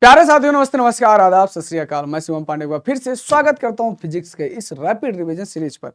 प्यारे साथियों, नमस्ते, नमस्कार, आदाब, सत श्री अकाल। मैं शिवम पांडे का फिर से स्वागत करता हूं फिजिक्स के इस रैपिड रिवीजन सीरीज पर।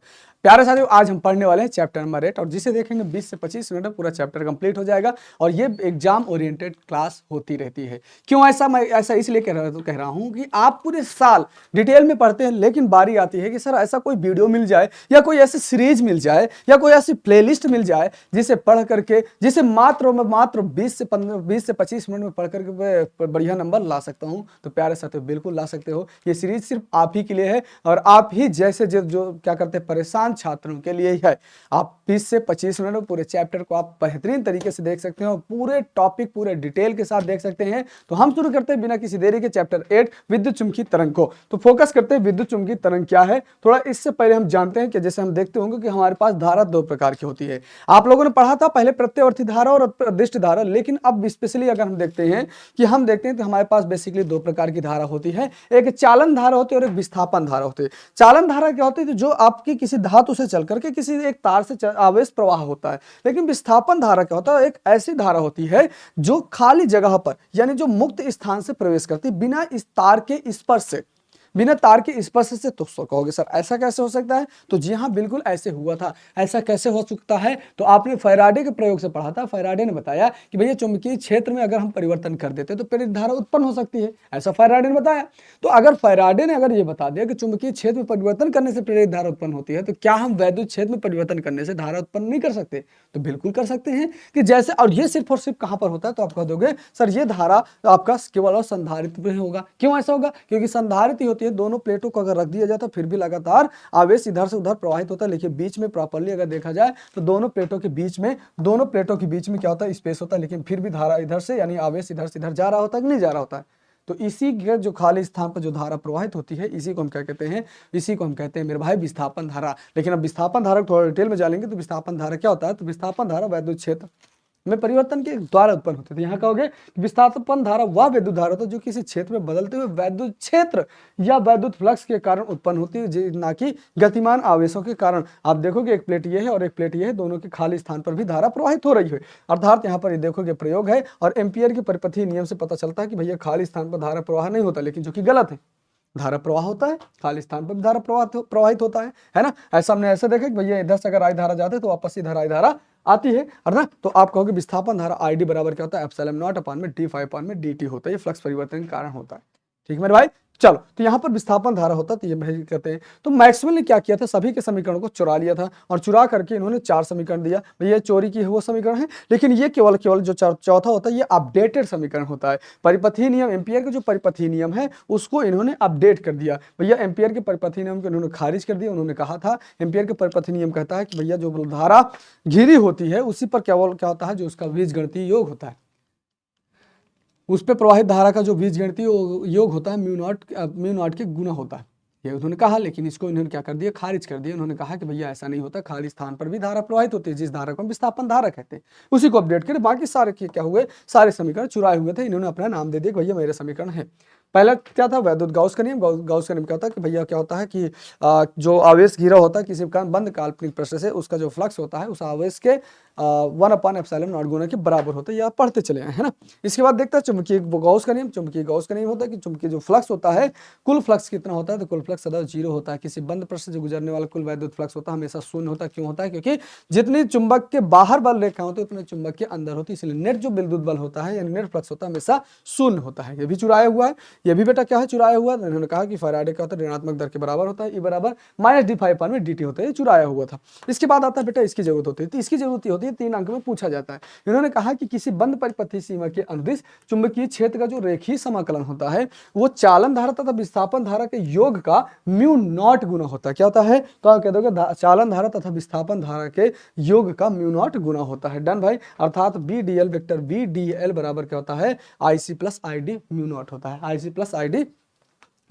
प्यारे साथियों, आज हम पढ़ने वाले हैं चैप्टर नंबर 8 और जिसे देखेंगे 20 से 25 मिनट में पूरा चैप्टर कंप्लीट हो जाएगा। और ये एग्जाम ओरिएंटेड क्लास होती रहती है। क्यों ऐसा? मैं ऐसा इसलिए कह रहा हूं कि आप पूरे साल डिटेल में पढ़ते हैं, लेकिन बारी आती है कि सर ऐसा कोई वीडियो मिल जाए या कोई ऐसी सीरीज मिल जाए या कोई ऐसी प्लेलिस्ट मिल जाए जिसे पढ़ करके, जिसे मात्र 20 से 25 मिनट में पढ़ करके बढ़िया नंबर ला सकता हूं। तो प्यारे साथियों, बिल्कुल ला सकते हो। ये सीरीज सिर्फ आप ही के लिए है और आप ही जैसे जो क्या करते हैं परेशान छात्रों के लिए ही है। आप 20 से 25 मिनट में पूरे चैप्टर को आप बेहतरीन तरीके से देख सकते हो, पूरे टॉपिक पूरे डिटेल के साथ देख सकते हैं। तो हम शुरू करते हैं बिना किसी देरी के चैप्टर 8 विद्युत चुम्बकीय तरंग को। तो फोकस करते हैं विद्युत चुम्बकीय तरंग क्या है। थोड़ा इससे पहले हम जानते हैं कि जैसे हम देखते होंगे कि हमारे पास धारा दो प्रकार की होती है। आप लोगों ने पढ़ा था पहले प्रत्यावर्ती धारा और अदिश धारा, लेकिन अब स्पेशली अगर हम देखते हैं तो हमारे पास बेसिकली दो प्रकार की धारा होती है। एक चालन धारा होती है और एक विस्थापन धारा होती है। चालन धारा क्या होती है? जो आपकी किसी धातु से चल करके किसी एक तार से आवेश प्रवाह होता है। लेकिन विस्थापन धारा क्या होता है? एक ऐसी धारा होती है जो खाली जगह पर, यानी जो मुक्त स्थान से प्रवेश करती है बिना इस तार के स्पर्श से, बिना तार के स्पर्श से। तो कहोगे सर ऐसा कैसे हो सकता है? तो जी हाँ, बिल्कुल ऐसे हुआ था। ऐसा कैसे हो सकता है? तो आपने फैराडे के प्रयोग से पढ़ा था। फैराडे ने बताया कि भैया चुंबकीय क्षेत्र में अगर हम परिवर्तन कर देते तो प्रेरित धारा उत्पन्न हो सकती है। ऐसा फैराडे ने बताया। तो अगर फैराडे ने अगर ये बता दिया कि चुंबकीय क्षेत्र में परिवर्तन करने से प्रेरित धारा उत्पन्न होती है, तो क्या हम वैद्युत क्षेत्र में परिवर्तन करने से धारा उत्पन्न नहीं कर सकते? तो बिल्कुल कर सकते हैं। कि जैसे, और ये सिर्फ और सिर्फ कहां पर होता है? तो आप कह दोगे सर ये धारा आपका केवल और संधारित्र में होगा। क्यों ऐसा होगा? क्योंकि संधारित्र होती है, दोनों प्लेटों को अगर रख दिया जाता फिर भी लगातार आवेश इधर से उधर प्रवाहित होता है। लेकिन बीच में प्रॉपर्ली अगर देखा जाए तो दोनों प्लेटों के बीच में क्या होता है? स्पेस होता है। लेकिन फिर भी धारा इधर से, यानी आवेश इधर से इधर जा रहा होता है कि नहीं जा रहा होता है। तो इसी के जो खाली स्थान पर जो धारा प्रवाहित होती है, इसी को हम क्या कहते हैं? इसी को हम कहते हैं मेरे भाई विस्थापन धारा। लेकिन अब विस्थापन धारा को थोड़ा डिटेल में जानेंगे तो विस्थापन धारा क्या होता है? तो विस्थापन धारा वैद्युत क्षेत्र में परिवर्तन के द्वारा उत्पन्न होते थे। यहाँ कहोगे विस्थापन धारा वह विद्युत धारा होता है जो किसी क्षेत्र में बदलते हुए वैद्युत क्षेत्र या वैद्युत फ्लक्स के कारण उत्पन्न होती है, ना कि गतिमान आवेशों के कारण। आप देखोगे एक प्लेट ये है और एक प्लेट ये है, दोनों के खाली स्थान पर भी धारा प्रवाहित हो रही है। अर्थात यहाँ पर ये देखोगे प्रयोग है और एम्पियर के परिपथीय नियम से पता चलता है कि भैया खाली स्थान पर धारा प्रवाह नहीं होता, लेकिन जो कि गलत है। धारा प्रवाह होता है, खाली स्थान पर भी धारा प्रवाहित होता है ना। ऐसा हमने ऐसे देखा कि भैया इधर से अगर आई धारा जाते तो वापस इधर आई धारा आती है ना। तो आप कहोगे विस्थापन धारा आईडी बराबर क्या होता है? एप्सिलॉन नॉट अपान में d5/dt होता है। ये फ्लक्स परिवर्तन के कारण होता है। ठीक है मेरे भाई, चलो। तो यहाँ पर विस्थापन धारा होता है, तो ये भाई कहते हैं। तो मैक्सवेल ने क्या किया था? सभी के समीकरणों को चुरा लिया था और चुरा करके इन्होंने 4 समीकरण दिया। भैया चोरी की वो समीकरण है, लेकिन ये केवल जो चौथा होता है ये अपडेटेड समीकरण होता है। परिपथीय नियम, एम्पियर के जो परिपथीय नियम है उसको इन्होंने अपडेट कर दिया। भैया एम्पियर के परिपथीय नियम को इन्होंने खारिज कर दिया। उन्होंने कहा था एम्पियर के परिपथीय नियम कहता है कि भैया जो धारा घिरी होती है उसी पर केवल क्या होता है? जो उसका बीजगणितीय योग होता है, उस पर प्रवाहित धारा का जो बीजगणितीय योग होता है म्यू नॉट के गुना होता है। ये उन्होंने कहा, लेकिन इसको इन्होंने क्या कर दिया? खारिज कर दिया। उन्होंने कहा कि भैया ऐसा नहीं होता, खाली स्थान पर भी धारा प्रवाहित होती है, जिस धारा को हम विस्थापन धारा कहते हैं। उसी को अपडेट करें। बाकी सारे क्या हुए? सारे समीकरण चुराए हुए थे। इन्होंने अपना नाम दे दिया कि भैया मेरे समीकरण है। पहला क्या था? वैद्युत गाउस का नियम। गाउस का नियम क्या होता है कि भैया क्या होता है कि जो आवेश घिरा होता है किसी कारण बंद काल्पनिक पृष्ठ से, उसका जो फ्लक्स होता है उस आवेश के 1/ε0 गुना के बराबर होता है। ये आप पढ़ते चले आए है ना। इसके बाद देखते हैं चुंबकीय गाउस का नियम। चुंबकीय गाउस का नियम होता है कि चुंबकीय जो फ्लक्स होता है, कुल फ्लक्स कितना होता है? तो कुल फ्लक्स सदा 0 होता है। किसी बंद पृष्ठ से जो गुजरने वाला कुल वैद्युत फ्लक्स होता है हमेशा शून्य होता है। क्यों होता है? क्योंकि जितनी चुंबक के बाहर बल रेखा होती है उतने चुंबक के अंदर होती है। इसलिए नेट जो विद्युत बल होता है, यानी नेट फ्लक्स होता है, हमेशा शून्य होता है। ये भी चुराया हुआ है। ये भी बेटा क्या है? चुराया हुआ। उन्होंने कहा कि फैराडे क्या होता है? ऋणात्मक दर के बराबर होता है। E बराबर -d5/dt होता है। ये चुराया हुआ था। इसके बाद आता है बेटा इसकी जरूरत होती है। तो इसकी जरूरत होती है 3 अंक में पूछा जाता है। इन्होंने कहा कि किसी बंद परिपथीय सीमा के अनुदिश चुंबकीय क्षेत्र का जो रेखीय समाकलन होता है वो चालन धारा तथा विस्थापन धारा के योग का म्यू नॉट गुना होता है। क्या होता है? तो आप कह दोगे चालन धारा तथा विस्थापन धारा के योग का म्यू नॉट गुना होता है। डन भाई। अर्थात BDL वेक्टर BDL बराबर क्या होता है? IC + ID म्यू नॉट होता है। IC + ID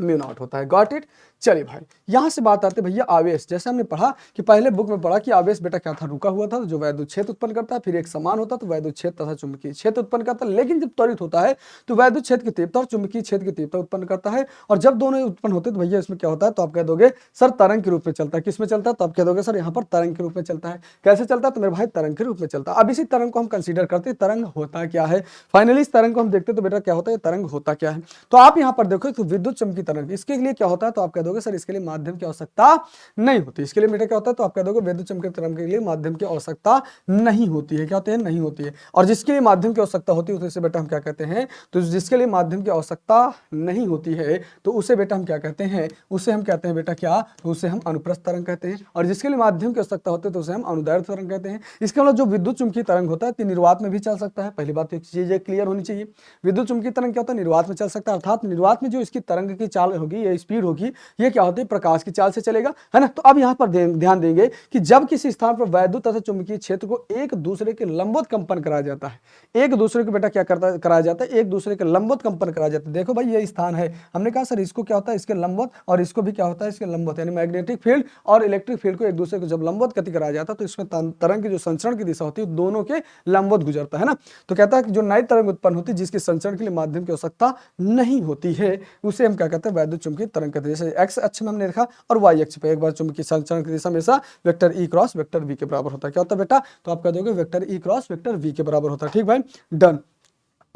म्यू नॉट होता है। Got it. चलिए भाई यहां से बात आते भैया आवेश। जैसे हमने पढ़ा कि पहले बुक में पढ़ा कि आवेश बेटा क्या था, रुका हुआ था जो वैद्युत क्षेत्र उत्पन्न करता है, फिर एक समान होता तो वैद्युत क्षेत्र तथा चुंबकीय क्षेत्र उत्पन्न करता है। लेकिन जब त्वरित होता है तो वैद्युत क्षेत्र की तीव्रता और चुंबकीय क्षेत्र की तीव्रता उत्पन्न करता है। और जब दोनों उत्पन्न होते हैं तो भैया इसमें क्या होता है, तो आप कह दोगे सर तरंग के रूप में चलता है। किस में चलता है, तो आप कह दोगे सर यहाँ पर तरंग के रूप में चलता है। कैसे चलता है, तो मेरे भाई तरंग के रूप में चलता है। अब इसी तरंग को हम कंसीडर करते हैं, तरंग होता क्या है। फाइनली इस तरंग को हम देखते हैं तो बेटा क्या होता है, तरंग होता क्या है। तो आप यहाँ पर देखो तो विद्युत चुम्बकीय तरंग, इसके लिए क्या होता है, तो आप कह दोगे सर इसके लिए माध्यम की आवश्यकता नहीं होती। इसके लिए बेटा क्या होता है, तो आप कह दोगे विद्युत चुम्बकीय तरंग के लिए माध्यम की आवश्यकता नहीं होती है। क्या होती है, नहीं होती है। और जिसके लिए माध्यम की आवश्यकता होती है उसे बेटा हम क्या कहते हैं, तो जिसके लिए माध्यम की आवश्यकता नहीं होती है तो उसे बेटा हम क्या कहते हैं, उसे हम कहते हैं बेटा क्या, तो उसे हम अनुप्रस्थ तरंग कहते हैं। और जिसके लिए माध्यम की आवश्यकता होती है तो उसे हम अनुदैर्ध्य तरंग कहते हैं। इसके अलावा जो विद्युत चुम्बकीय तरंग होता है निर्वात में भी चल सकता है। पहली बात तो एक चीज क्लियर होनी चाहिए, विद्युत चुम्बकीय तरंग क्या होता है, निर्वात में चल सकता है। अर्थात निर्वात में जो इसकी तरंग की चाल होगी या स्पीड होगी ये क्या होती है, प्रकाश की चाल से चलेगा, है ना। तो अब यहाँ पर ध्यान देंगे कि जब किसी स्थान पर वैद्युत तथा चुंबकीय क्षेत्र को एक दूसरे के लंबवत कंपन कराया जाता है, एक दूसरे को बेटा क्या करता कराया जाता है, एक दूसरे के लंबवत कंपन कराया जाता है। देखो भाई ये स्थान है, हमने कहा सर इसको क्या होता है, इसके लंबवत, और इसको भी क्या होता है, इसके लंबवत, यानी मैग्नेटिक फील्ड और इलेक्ट्रिक फील्ड को एक दूसरे को जब लंबवत गति कराया जाता है तो इसमें तरंग की जो संचरण की दिशा होती है दोनों के लंबवत गुजरता है ना। तो कहता है कि जो नई तरंग उत्पन्न होती है जिसके संचरण के लिए माध्यम की आवश्यकता नहीं होती है उसे हम क्या कहते हैं, वैद्युत चुम्बकीय तरंग कहते हैं। जैसे एक्स अक्ष में हमने देखा और वाई अक्ष पे एक बार चुंबकीय संचरण की दिशा हमेशा vector E cross vector V के बराबर होता है। क्या होता है बेटा, तो आप कह दोगे vector E cross vector V के बराबर होता है। ठीक भाई, डन।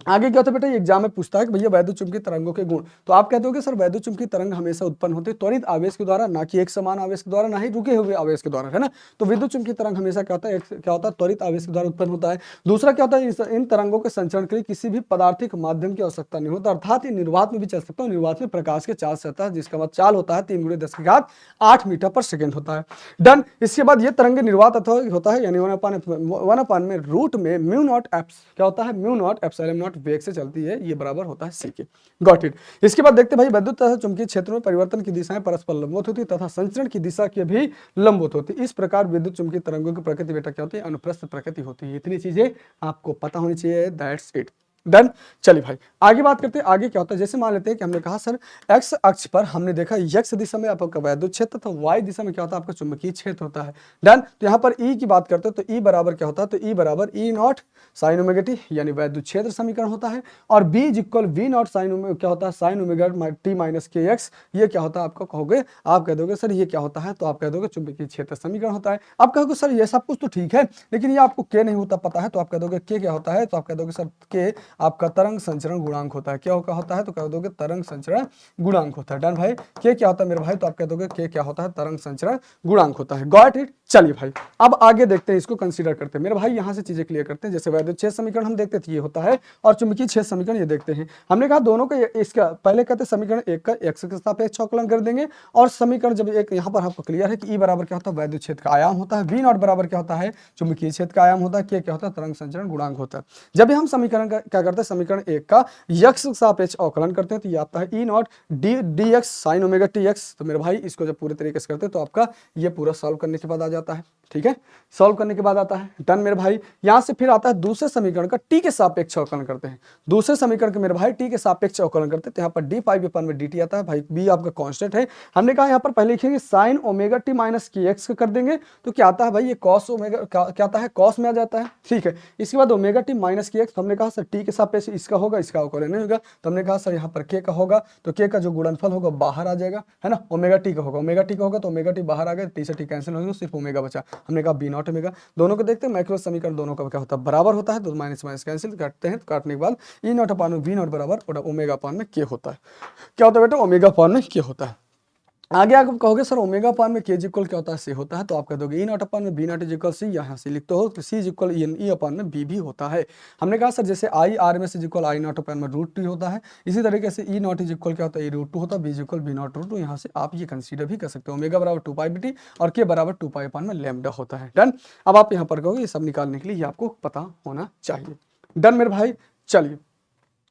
आगे क्या होता है बेटा, ये एग्जाम में पूछता है कि भैया वैद्युत चुम्बकीय तरंगों के गुण। तो आप कहते हो कि सर वैद्युत चुम्बकीय तरंग हमेशा उत्पन्न होते हैं त्वरित आवेश के द्वारा, ना कि एक समान आवेश के द्वारा, ना ही रुके हुए आवेश के द्वारा, है ना। तो विद्युत चुम्बकीय तरंग हमेशा क्या होता है, क्या होता है, त्वरित आवेश के द्वारा उत्पन्न होता है। दूसरा क्या होता है, इन तरंगों के संचरण के लिए किसी भी पदार्थिक माध्यम की आवश्यकता नहीं होता, अर्थात ये निर्वात में भी चल सकता है। निर्वात में प्रकाश के चाल से आता है जिसका मतलब चाल होता है 3 × 10⁸ मीटर पर सेकेंड होता है। डन। इसके बाद ये तरंग निर्वात अथवा होता है यानी 1/1 में रूट में म्यू नॉट एप्स क्या होता है, म्यू नॉट एप्सिलॉन नॉट वेग से चलती है, ये बराबर होता है सी के। Got it. इसके बाद देखते भाई विद्युत तथा चुंबकीय क्षेत्र में परिवर्तन की दिशाएं परस्पर लंबवत होती तथा संचरण की दिशा की भी लंबवत होती। इस प्रकार विद्युत चुंबकीय तरंगों की प्रकृति बेटा क्या होती है, अनुप्रस्थ प्रकृति होती है। इतनी चीजें आपको पता होनी चाहिए, दैट्स इट। डन। चलिए भाई आगे बात करते हैं। आगे क्या होता है, जैसे मान लेते हैं कि हमने कहा सर एक्स अक्ष पर हमने देखा एक्स दिशा में आपका वैद्युत क्षेत्र था, वाई दिशा में क्या होता है आपका चुंबकीय क्षेत्र होता है। डन। तो यहाँ पर ई की बात करते हैं तो ई बराबर क्या होता है, तो ई बराबर E naught sine omega t यानी वैद्युत क्षेत्र समीकरण होता है। और B is equal V naught sine क्या होता है, sine omega t minus k x, ये क्या होता है आपको कहोगे, आप कह दोगे सर ये क्या होता है, तो आप कह दोगे चुंबकीय क्षेत्र समीकरण होता है। आप कहोगे सर ये सब कुछ तो ठीक है लेकिन ये आपको के नहीं होता पता है, तो आप कह दोगे के क्या होता है, तो आप कह दोगे सर के आपका तरंग संचरण गुणांक होता है। क्या होता है, तो कह दोगे तरंग संचरण गुणांक होता है। डन भाई। के क्या होता है मेरे भाई, तो आप कह दोगे के क्या होता है, तरंग संचरण गुणांक होता है। Got it. चलिए भाई अब आगे देखते हैं, इसको कंसीडर करते हैं मेरे भाई, यहां से चीजें क्लियर करते हैं। जैसे वैद्युत क्षेत्र समीकरण हम देखते थे ये होता है और चुंबकीय क्षेत्र समीकरण ये देखते हैं। हमने कहा दोनों का इसका पहले कहते समीकरण एक का एक्स के सापेक्ष अवकलन कर देंगे और समीकरण जब एक यहाँ पर आपको क्लियर है कि ई बराबर क्या होता है, वैद्युत क्षेत्र का आयाम होता है, वी नॉट बराबर क्या होता है, चुंबकीय क्षेत्र का आयाम होता है, के क्या होता है, तरंग संचरण गुणांक होता है। जब हम समीकरण क्या करते हैं, समीकरण एक का यक्स सापेक्ष अवकलन करते हैं तो ये आता है e naught d x sine omega t x. तो मेरे भाई इसको जब पूरे तरीके से करते हैं तो आपका ये पूरा सॉल्व करने के बाद आ जाता है। ठीक है, सॉल्व करने के बाद आता है। डन मेरे भाई। यहां से फिर आता है दूसरे समीकरण का टी के सापेक्ष अवकलन करते हैं। दूसरे समीकरण के मेरे भाई टी के सापेक्ष अवकलन करते हैं तो यहाँ पर डी पाई अपन में डी टी आता है भाई, बी आपका कांस्टेंट है। हमने कहा यहाँ पर पहले लिखेंगे sign omega t minus k x कर देंगे तो क्या आता है भाई, ये कॉस ओमेगा क्या आता है, कॉस में आ जाता है। ठीक है, इसके बाद omega t minus k x, हमने कहा सर टी के सापेक्ष इसका होगा, इसका अवकलन नहीं होगा, तो हमने कहा सर यहाँ पर के का होगा तो के का जो गुणनफल होगा बाहर आ जाएगा, है ना। ओमेगा टी का होगा, ओमेगा टी का होगा तो ओमेगा टी बाहर आ गया, टी से टी कैंसिल हो गया, सिर्फ ओमेगा बचा। हमने कहा बी नॉट ओमेगा। दोनों को देखते हैं, मैक्रो समीकरण दोनों का क्या होता है, बराबर होता है, तो माइनस माइनस कैंसिल काटते हैं, तो काटने के बाद ई नॉट अपान में वी नॉट बराबर ओमेगा अपान में के होता है। क्या होता है बेटा, ओमेगा अपान में के होता है। आगे आप कहोगे सर ओमेगा अपान में के इक्वल क्या होता है, सी होता है, तो आप कह दोगे ई नॉट अपान में बी नॉट इक्वल सी, यहाँ से लिखते हो तो सी इक्वल ई अपान में बी भी होता है। हमने कहा सर जैसे आई आर में से इक्वल आई नॉट अपान में रूट टी होता है, इसी तरीके से ई नॉट इक्वल क्या होता है, ई रूट टू होता है, B equal B naught root two. यहाँ से आप ये कंसीडर भी कर सकते हो, ओमेगा बराबर 2 पाई बी टी और के बराबर 2 पाई अपान में लैम्डा होता है। डन। अब आप यहाँ पर कहोगे ये सब निकालने के लिए ये आपको पता होना चाहिए। डन मेरे भाई। चलिए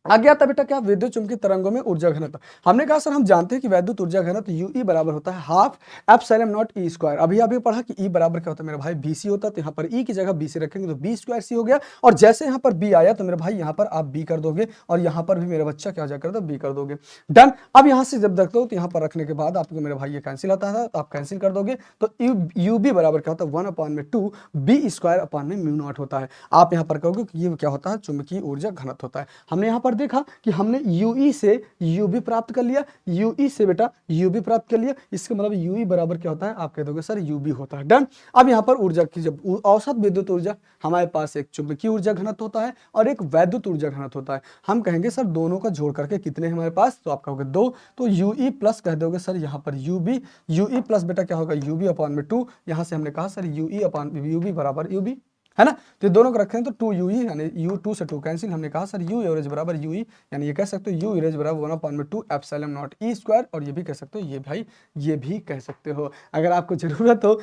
आगे आता बेटा क्या, विद्युत चुंबकीय तरंगों में ऊर्जा घनत्व। हमने कहा सर हम जानते हैं कि वैद्युत ऊर्जा घनत्व यूई बराबर होता है half epsilon not E square. अभी अभी पढ़ा कि ई बराबर क्या होता है मेरे भाई, बी सी होता है, तो यहाँ पर ई की जगह बी सी रखेंगे तो बी स्क्वायर सी हो गया, और जैसे यहाँ पर बी आया तो मेरे भाई यहाँ पर आप बी कर दोगे, और यहाँ पर भी मेरा बच्चा क्या हो कर दो, बी कर दोगे। डन। अब यहाँ से जब रखते हो तो यहाँ पर रखने के बाद आपको मेरे भाई ये कैंसिल आता है, तो आप कैंसिल कर दोगे, तो यू बी बराबर क्या होता है 1/2 बी स्क्वायर अपॉन में म्यू नॉट होता है। आप यहाँ पर कहोगे कि ये क्या होता है, चुंबकीय ऊर्जा घनत्व होता है। हमने यहाँ पर देखा कि हमने यूई से यूबी प्राप्त कर लिया, यूई से बेटा यूबी प्राप्त कर लिया, इसका मतलब यूई बराबर क्या होता है, आप कह दोगे सर यूबी होता है। डन। अब यहाँ पर ऊर्जा की जब औसत विद्युत ऊर्जा, हमारे पास एक चुंबकीय ऊर्जा घनत्व होता है और एक वैद्युत ऊर्जा घनत्व होता है। हम कहेंगे सर दोनों का जोड़ करके कितने हमारे पास, तो आप कहोगे 2, तो यूई प्लस कह दोगे सर यहाँ पर यूबी, यूई प्लस बेटा क्या होगा यूबी अपॉन में 2, यहाँ से हमने कहा सर यूई अपॉन यूबी बराबर यूबी, है ना। तो दोनों को रखें तो 2 यूई यानी यू 2 से 2 कैंसिल, हमने कहा सर यू एवरेज बराबर यूई, यानी ये कह सकते हो यू एवरेज बराबर 1/2 एप्सिलॉन नॉट ई स्क्वायर, और ये भी कह सकते हो ये भाई ये भी कह सकते हो। अगर आपको जरूरत हो,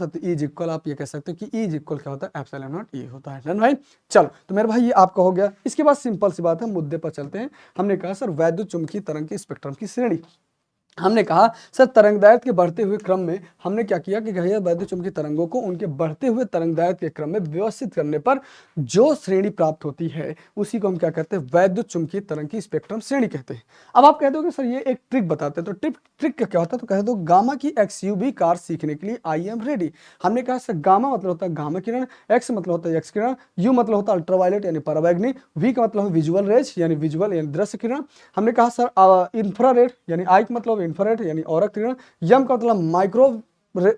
तो ई इज इक्वल आप ये कह सकते हो कि ई इज इक्वल क्या होता है, एप्सिलॉन नॉट ई होता है। डन भाई। चलो तो मेरे भाई ये आपका हो गया। इसके बाद सिंपल सी बात है, मुद्दे पर चलते हैं। हमने कहा सर वैद्युत चुंबकीय तरंग की स्पेक्ट्रम की श्रेणी। हमने कहा सर तरंगदैर्घ्य के बढ़ते हुए क्रम में हमने क्या किया कि भैया वैद्युत चुंबकीय तरंगों को उनके बढ़ते हुए तरंगदैर्घ्य के क्रम में व्यवस्थित करने पर जो श्रेणी प्राप्त होती है उसी को हम क्या कहते हैं, वैद्युत चुंबकीय तरंग की स्पेक्ट्रम श्रेणी कहते हैं। अब आप कह दोगे सर ये एक ट्रिक बताते हैं, तो ट्रिक क्या होता है, तो कह दो गामा की XUV कार सीखने के लिए आई एम रेडी। हमने कहा सर गामा मतलब होता है गामा किरण, एक्स मतलब होता है एक्स किरण, यू मतलब होता है अल्ट्रावायलेट यानी पराबैंगनी, वी का मतलब है विजुअल रेज यानी विजुअल यानी दृश्य किरण। हमने कहा सर इंफ्रारेड यानी आई का मतलब इंफ्रारेड यानी औरक किरण, यम का मतलब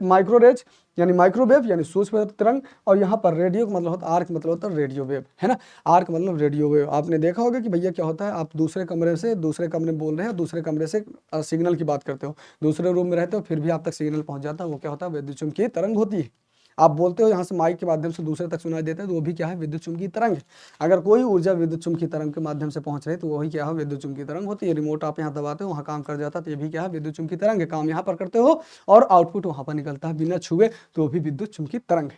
माइक्रोरेज यानी माइक्रोवेव यानी सूक्ष्म तरंग, और यहाँ पर रेडियो का मतलब होता है आर्क मतलब होता है रेडियो वेव, है ना। आर्क मतलब रेडियो वेव। आपने देखा होगा कि भैया क्या होता है, आप दूसरे कमरे से दूसरे कमरे में बोल रहे हैं, दूसरे कमरे से सिग्नल की बात करते हो, दूसरे रूम में रहते हो, फिर भी आप तक सिग्नल पहुंच जाता है, वो क्या होता है, विद्युत चुम्बकीय तरंग होती है। आप बोलते हो यहाँ से माइक के माध्यम से दूसरे तक सुनाई देता है, तो वो भी क्या है, विद्युत चुम्बकीय तरंग है। अगर कोई ऊर्जा विद्युत चुम्बकीय तरंग के माध्यम से पहुंच रही है तो वही क्या है, विद्युत चुम्बकीय तरंग होती है। रिमोट आप यहाँ दबाते हो, वहाँ काम कर जाता है, तो ये भी क्या है, विद्युत चुम्बकीय तरंग है। काम यहाँ पर करते हो और आउटपुट वहाँ पर निकलता है बिना छुए, तो वो भी विद्युत चुम्बकीय तरंग है।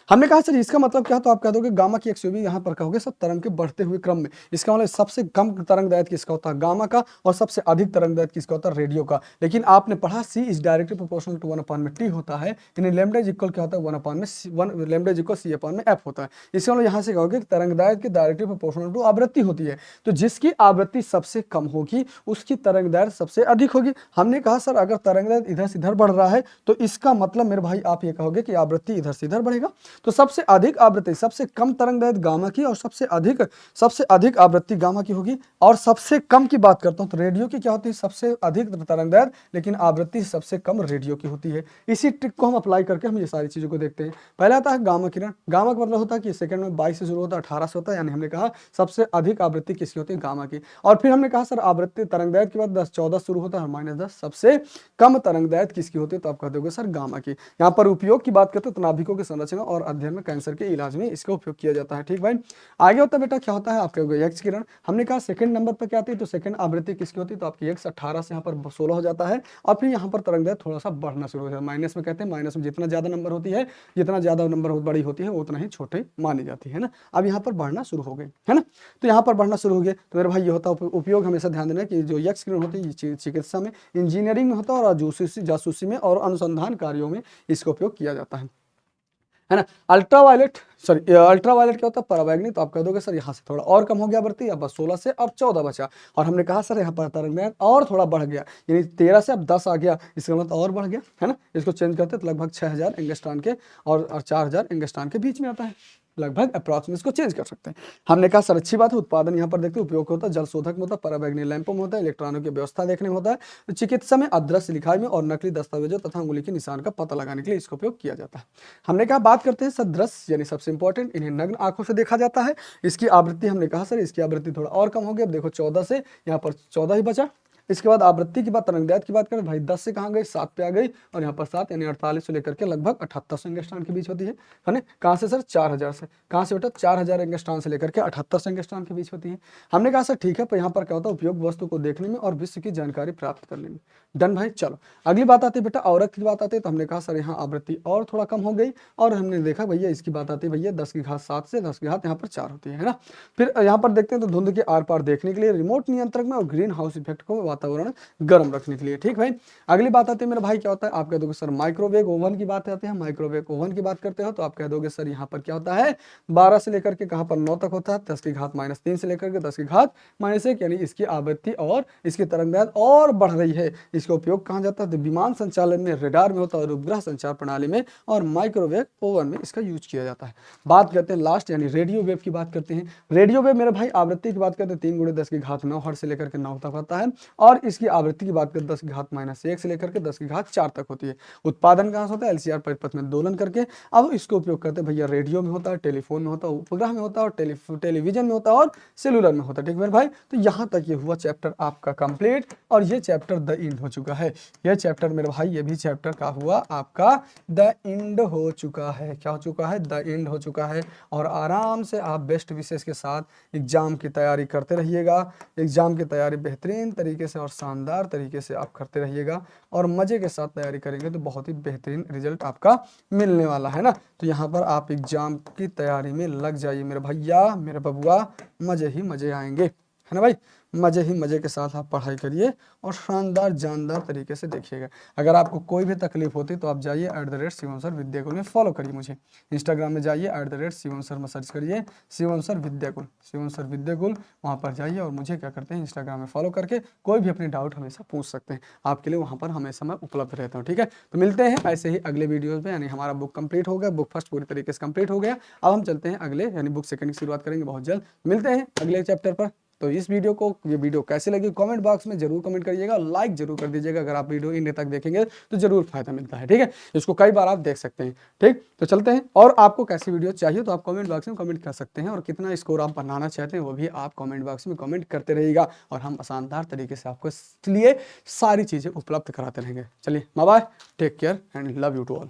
हमने कहा सर इसका मतलब क्या, तो आप कह दोगे गामा की XUV यहाँ पर कहोगे सब तरंग के बढ़ते हुए क्रम में। इसका मतलब सबसे कम तरंगदैर्घ्य किसका होता है, गामा का, और सबसे अधिक तरंगदैर्घ्य किसका होता है, रेडियो का। लेकिन आपने पढ़ा C is directly proportional to 1/T होता है, यानी लैम्डा इज इक्वल क्या होता है, 1/1 लैम्डा इज इक्वल C/F होता है। इसका मतलब यहाँ से कहोगे तरंगदैर्घ्य की डायरेक्टली प्रोपोर्शनल टू आवृत्ति होती है, तो जिसकी आवृत्ति सबसे कम होगी उसकी तरंगदैर्घ्य सबसे अधिक होगी। हमने कहा सर अगर तरंगदैर्घ्य इधर से इधर बढ़ रहा है तो इसका मतलब मेरे भाई आप ये कहोगे कि आवृत्ति इधर से इधर बढ़ेगा। तो सबसे अधिक आवृत्ति, सबसे कम तरंगदैर्घ्य गामा की, और सबसे अधिक आवृत्ति गामा की होगी। और सबसे कम की बात करता हूं तो रेडियो की क्या होती है, सबसे अधिक तरंगदैर्घ्य लेकिन आवृत्ति सबसे कम रेडियो की होती है। इसी ट्रिक को हम अप्लाई करके हम ये सारी चीजों को देखते हैं। पहला आता है गामा किरण। गामा का मतलब होता है कि सेकंड में 22 से शुरू होता है 18 से होता है, यानी हमने कहा सबसे अधिक आवृत्ति किसकी होती है, गामा की। और फिर हमने कहा सर आवृत्ति तरंगदैर्घ्य के बाद 10-14 शुरू होता है, -10 सबसे कम तरंगदैर्घ्य किसकी होती है, तो आप कह दोगे सर गामा की। यहाँ पर उपयोग की बात करते हैं तो नाभिकों की संरचना और अध्ययन में कैंसर के इलाज में इसका उपयोग किया जाता है। ठीक भाई। आगे होता है बेटा क्या होता है, आपके एक्स किरण। हमने कहा सेकंड नंबर पर क्या आती है, तो सेकंड आवृत्ति किसकी होती है, तो आपकी एक्स 18 से यहाँ पर 16 हो जाता है, और फिर यहाँ पर तरंगदैर्घ्य थोड़ा सा बढ़ना शुरू हो जाता है। माइनस में कहते हैं, माइनस में जितना ज्यादा नंबर होती है, जितना ज्यादा नंबर बड़ी होती है उतना ही छोटे मानी जाती है ना। अब यहाँ पर बढ़ना शुरू हो गए, है ना। तो यहाँ पर बढ़ना शुरू हो गए, तो मेरे भाई ये होता है उपयोग, हमेशा ध्यान देना कि जो एक्स किरण होती है चिकित्सा में, इंजीनियरिंग में होता है, और जासूसी में और अनुसंधान कार्यों में इसका उपयोग किया जाता है ना। अल्ट्रावायलेट क्या होता है, पराबैंगनी। तो आप कह दोगे सर यहाँ से थोड़ा और कम हो गया बढ़ती, अब बस 16 से अब 14 बचा। और हमने कहा सर यहाँ पर तरंगदैर्घ्य और थोड़ा बढ़ गया, यानी 13 से अब 10 आ गया, इसका मतलब और बढ़ गया, है ना। इसको चेंज करते तो लगभग 6000 एंगस्ट्रॉन के और 4000 एंगस्ट्रॉन के बीच में आता है, लगभग अप्रॉक्सिमेट इसको चेंज कर सकते हैं। हमने कहा सर अच्छी बात है, उत्पादन यहाँ पर देखते उपयोग होता है, जल शोधक में होता है, पराबैंगनी लैंपों में होता है, इलेक्ट्रॉनों की व्यवस्था देखने में होता है, तो चिकित्सा में अदृश्य लिखाई में और नकली दस्तावेजों तथा उंगली के निशान का पता लगाने के लिए इसका उपयोग किया जाता है। हमने कहा बात करते हैं सदृश्य यानी सबसे इंपॉर्टेंट, इन्हें नग्न आंखों से देखा जाता है। इसकी आवृत्ति हमने कहा सर इसकी आवृत्ति थोड़ा और कम हो गई, अब देखो 14 से यहाँ पर 14 ही बचा, इसके बाद आवृत्ति की बात, तरंगदैर्घ्य की बात करें भाई 10 से कहाँ गई 7 पे आ गई, और यहाँ पर 7 यानी 48 से लेकर के लगभग 7800 एंगस्ट्रॉन के बीच होती है ना। कहाँ से सर 4000 से, कहाँ से बेटा 4000 एंगस्ट्रॉन से लेकर के 7800 एंगस्ट्रॉन के बीच होती है। हमने कहा सर ठीक है, पर यहाँ पर क्या होता है उपयोग वस्तु को देखने में और विश्व की जानकारी प्राप्त करने में। डन भाई। चलो अगली बात आती है बेटा औरत की बात आती है, तो हमने कहा सर यहाँ आवृत्ति और थोड़ा कम हो गई, और हमने देखा भैया इसकी बात आती है भैया 10 की घात 7 से 10 की घात यहाँ पर 4 होती है ना। फिर यहाँ पर देखते हैं तो धुंध के आर पार देखने के लिए, रिमोट नियंत्रक में, और ग्रीन हाउस इफेक्ट को वातावरण गर्म रखने के लिए। ठीक भाई। अगली बात आती है मेरा भाई क्या होता है, आप कह दोगे सर माइक्रोवेव ओवन की बात आती है। माइक्रोवेव ओवन की बात करते हो तो आप कह दोगे सर यहाँ पर क्या होता है 12 से लेकर के कहाँ पर 9 तक होता है, 10 की घात -3 से लेकर के 10 की घात -1, यानी इसकी आवृत्ति और इसकी तरंगदैर्घ्य और बढ़ रही है। इसका उपयोग कहाँ जाता है, तो विमान संचालन में, रेडार में होता है, और उपग्रह संचार प्रणाली में, और माइक्रोवेव ओवन में इसका यूज किया जाता है। बात करते हैं लास्ट यानी रेडियो वेव की बात करते हैं। रेडियो वेव मेरे भाई आवृत्ति की बात करते हैं 3 × 10 की घात 9 हर्ट्ज से लेकर के 9 तक होता है, और इसकी आवृत्ति की बात करें 10 की घात -1 से लेकर के 10 की घात 4 तक होती है। उत्पादन कहाँ से होता है, एलसीआर परिपथ में दोलन करके। अब इसको उपयोग करते हैं भैया रेडियो में होता है, टेलीफोन में होता है, उपग्रह में होता है, और टेलीविजन में होता है, और सेलुलर में होता है। ठीक है मेरे भाई। तो यहाँ तक ये हुआ चैप्टर आपका कंप्लीट, और ये चैप्टर द एंड हो चुका है। ये चैप्टर मेरे भाई ये भी चैप्टर का हुआ आपका द एंड हो चुका है। क्या हो चुका है, द एंड हो चुका है। और आराम से आप बेस्ट विशेष के साथ एग्जाम की तैयारी करते रहिएगा। एग्जाम की तैयारी बेहतरीन तरीके से और शानदार तरीके से आप करते रहिएगा, और मजे के साथ तैयारी करेंगे तो बहुत ही बेहतरीन रिजल्ट आपका मिलने वाला है ना। तो यहाँ पर आप एग्जाम की तैयारी में लग जाइए मेरे भैया, मेरे बबुआ, मजे ही मजे आएंगे, है ना भाई। मजे ही मजे के साथ आप पढ़ाई करिए और शानदार जानदार तरीके से देखिएगा। अगर आपको कोई भी तकलीफ होती तो आप जाइए @शिवम सर विद्याकुल में फॉलो करिए मुझे। इंस्टाग्राम में जाइए @शिवम सर में सर्च करिए, शिवम सर विद्याकुल, शिवम सर विद्याकुल, वहाँ पर जाइए और मुझे क्या करते हैं इंस्टाग्राम में फॉलो करके कोई भी अपनी डाउट हमेशा पूछ सकते हैं। आपके लिए वहाँ पर हमेशा मैं उपलब्ध रहता हूँ। ठीक है, तो मिलते हैं ऐसे ही अगले वीडियोज़ में। यानी हमारा बुक कंप्लीट हो गया, बुक फर्स्ट पूरी तरीके से कंप्लीट हो गया। अब हम चलते हैं अगले यानी बुक सेकंड की शुरुआत करेंगे बहुत जल्द। मिलते हैं अगले चैप्टर पर। तो इस वीडियो को, ये वीडियो कैसे लगी कमेंट बॉक्स में जरूर कमेंट करिएगा, लाइक जरूर कर दीजिएगा। अगर आप वीडियो इन तक देखेंगे तो जरूर फायदा मिलता है। ठीक है, इसको कई बार आप देख सकते हैं। ठीक, तो चलते हैं। और आपको कैसी वीडियो चाहिए तो आप कमेंट बॉक्स में कमेंट कर सकते हैं, और कितना स्कोर आप बनाना चाहते हैं वो भी आप कमेंट बॉक्स में कमेंट करते रहिएगा, और हम शानदार तरीके से आपको इसलिए सारी चीज़ें उपलब्ध कराते रहेंगे। चलिए bye bye, take care and love you to all.